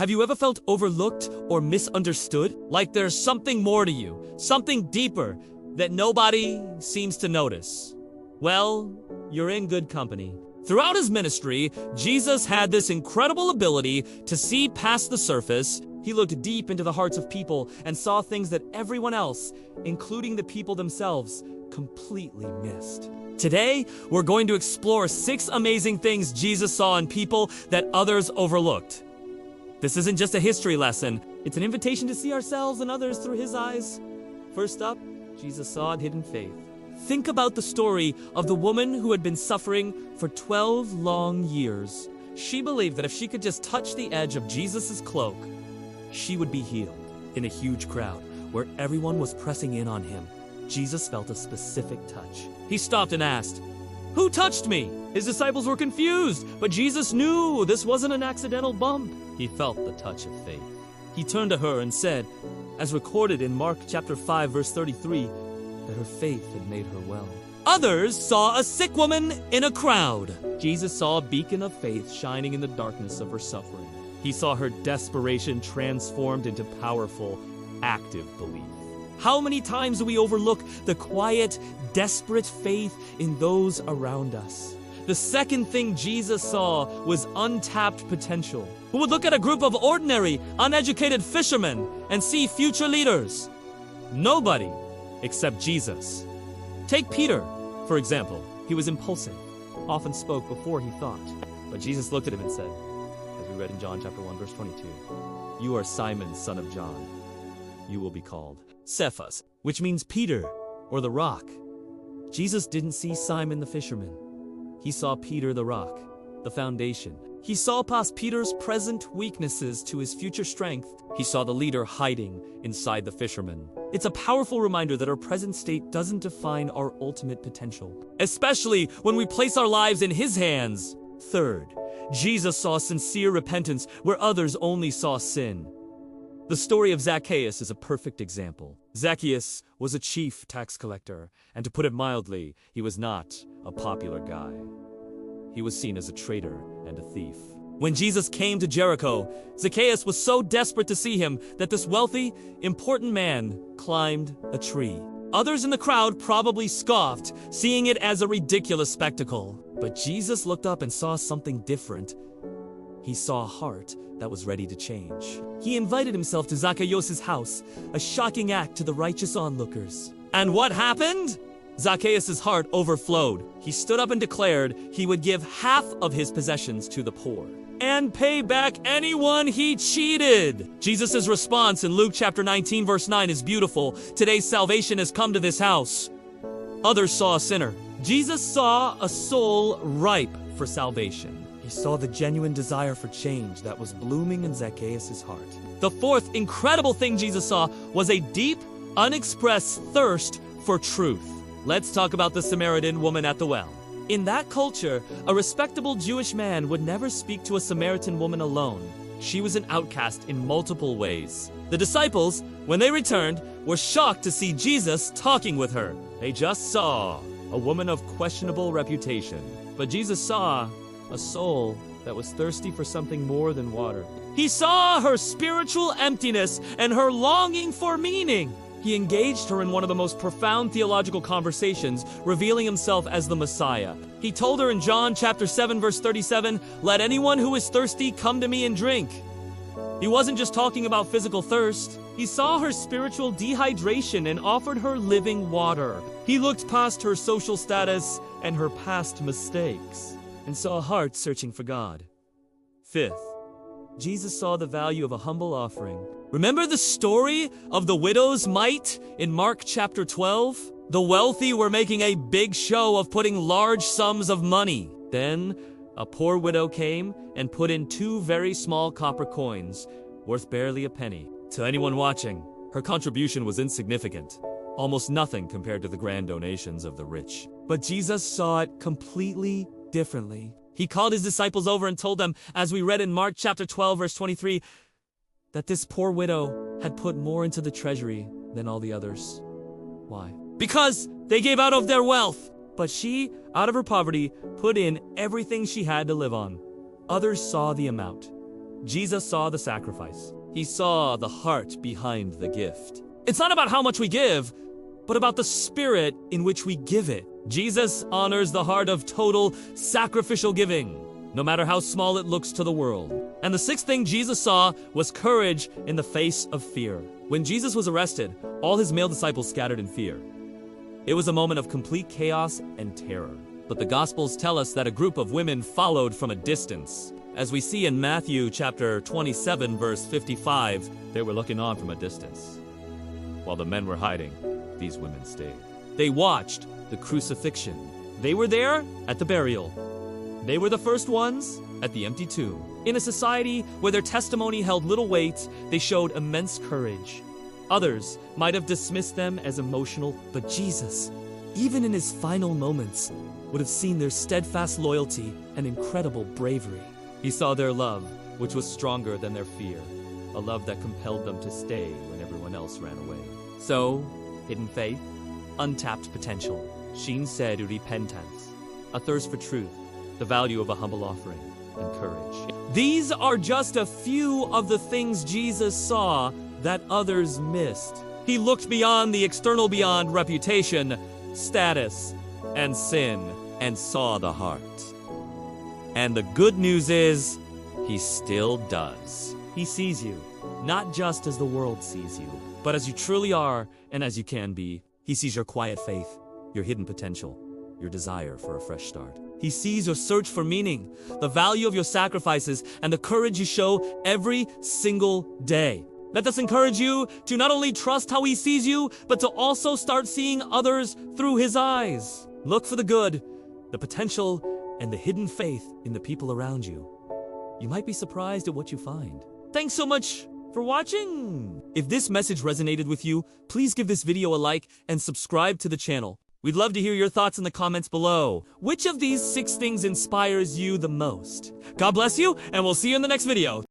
Have you ever felt overlooked or misunderstood? Like there's something more to you, something deeper that nobody seems to notice? Well, you're in good company. Throughout his ministry, Jesus had this incredible ability to see past the surface. He looked deep into the hearts of people and saw things that everyone else, including the people themselves, completely missed. Today, we're going to explore 6 amazing things Jesus saw in people that others overlooked. This isn't just a history lesson, it's an invitation to see ourselves and others through his eyes. First up, Jesus saw hidden faith. Think about the story of the woman who had been suffering for 12 long years. She believed that if she could just touch the edge of Jesus' cloak, she would be healed. In a huge crowd, where everyone was pressing in on him, Jesus felt a specific touch. He stopped and asked, "Who touched me?" His disciples were confused, but Jesus knew this wasn't an accidental bump. He felt the touch of faith. He turned to her and said, as recorded in Mark chapter 5, verse 33, that her faith had made her well. Others saw a sick woman in a crowd. Jesus saw a beacon of faith shining in the darkness of her suffering. He saw her desperation transformed into powerful, active belief. How many times do we overlook the quiet, desperate faith in those around us? The second thing Jesus saw was untapped potential. Who would look at a group of ordinary, uneducated fishermen and see future leaders? Nobody except Jesus. Take Peter, for example. He was impulsive, often spoke before he thought. But Jesus looked at him and said, as we read in John chapter 1, verse 22, "You are Simon, son of John. You will be called Cephas," which means Peter, or the rock. Jesus didn't see Simon the fisherman. He saw Peter the rock, the foundation. He saw past Peter's present weaknesses to his future strength. He saw the leader hiding inside the fisherman. It's a powerful reminder that our present state doesn't define our ultimate potential, especially when we place our lives in his hands. Third, Jesus saw sincere repentance where others only saw sin. The story of Zacchaeus is a perfect example. Zacchaeus was a chief tax collector, and to put it mildly, he was not a popular guy. He was seen as a traitor and a thief. When Jesus came to Jericho, Zacchaeus was so desperate to see him that this wealthy, important man climbed a tree. Others in the crowd probably scoffed, seeing it as a ridiculous spectacle. But Jesus looked up and saw something different. He saw a heart that was ready to change. He invited himself to Zacchaeus' house, a shocking act to the righteous onlookers. And what happened? Zacchaeus' heart overflowed. He stood up and declared he would give half of his possessions to the poor and pay back anyone he cheated. Jesus' response in Luke chapter 19, verse 9 is beautiful. Today's salvation has come to this house. Others saw a sinner. Jesus saw a soul ripe for salvation. He saw the genuine desire for change that was blooming in Zacchaeus' heart. The fourth incredible thing Jesus saw was a deep, unexpressed thirst for truth. Let's talk about the Samaritan woman at the well. In that culture, a respectable Jewish man would never speak to a Samaritan woman alone. She was an outcast in multiple ways. The disciples, when they returned, were shocked to see Jesus talking with her. They just saw a woman of questionable reputation. But Jesus saw a soul that was thirsty for something more than water. He saw her spiritual emptiness and her longing for meaning. He engaged her in one of the most profound theological conversations, revealing himself as the Messiah. He told her in John chapter 7, verse 37, "Let anyone who is thirsty come to me and drink." He wasn't just talking about physical thirst. He saw her spiritual dehydration and offered her living water. He looked past her social status and her past mistakes and saw a heart searching for God. Fifth, Jesus saw the value of a humble offering. Remember the story of the widow's mite in Mark chapter 12? The wealthy were making a big show of putting large sums of money. Then a poor widow came and put in 2 very small copper coins, worth barely a penny. To anyone watching, her contribution was insignificant, almost nothing compared to the grand donations of the rich. But Jesus saw it completely differently. He called his disciples over and told them, as we read in Mark chapter 12, verse 23, that this poor widow had put more into the treasury than all the others. Why? Because they gave out of their wealth. But she, out of her poverty, put in everything she had to live on. Others saw the amount, Jesus saw the sacrifice. He saw the heart behind the gift. It's not about how much we give, but about the spirit in which we give it. Jesus honors the heart of total sacrificial giving, no matter how small it looks to the world. And the sixth thing Jesus saw was courage in the face of fear. When Jesus was arrested, all his male disciples scattered in fear. It was a moment of complete chaos and terror. But the Gospels tell us that a group of women followed from a distance. As we see in Matthew chapter 27, verse 55, they were looking on from a distance. While the men were hiding, these women stayed. They watched the crucifixion. They were there at the burial. They were the first ones at the empty tomb. In a society where their testimony held little weight, they showed immense courage. Others might have dismissed them as emotional, but Jesus, even in his final moments, would have seen their steadfast loyalty and incredible bravery. He saw their love, which was stronger than their fear, a love that compelled them to stay when everyone else ran away. So, hidden faith, untapped potential, sincerity, repentance, a thirst for truth, the value of a humble offering, and courage. These are just a few of the things Jesus saw that others missed. He looked beyond the external, beyond reputation, status, and sin, and saw the heart. And the good news is, he still does. He sees you, not just as the world sees you, but as you truly are and as you can be. He sees your quiet faith, your hidden potential, your desire for a fresh start. He sees your search for meaning, the value of your sacrifices, and the courage you show every single day. Let us encourage you to not only trust how he sees you, but to also start seeing others through his eyes. Look for the good, the potential, and the hidden faith in the people around you. You might be surprised at what you find. Thanks so much for watching. If this message resonated with you, please give this video a like and subscribe to the channel. We'd love to hear your thoughts in the comments below. Which of these 6 things inspires you the most? God bless you, and we'll see you in the next video.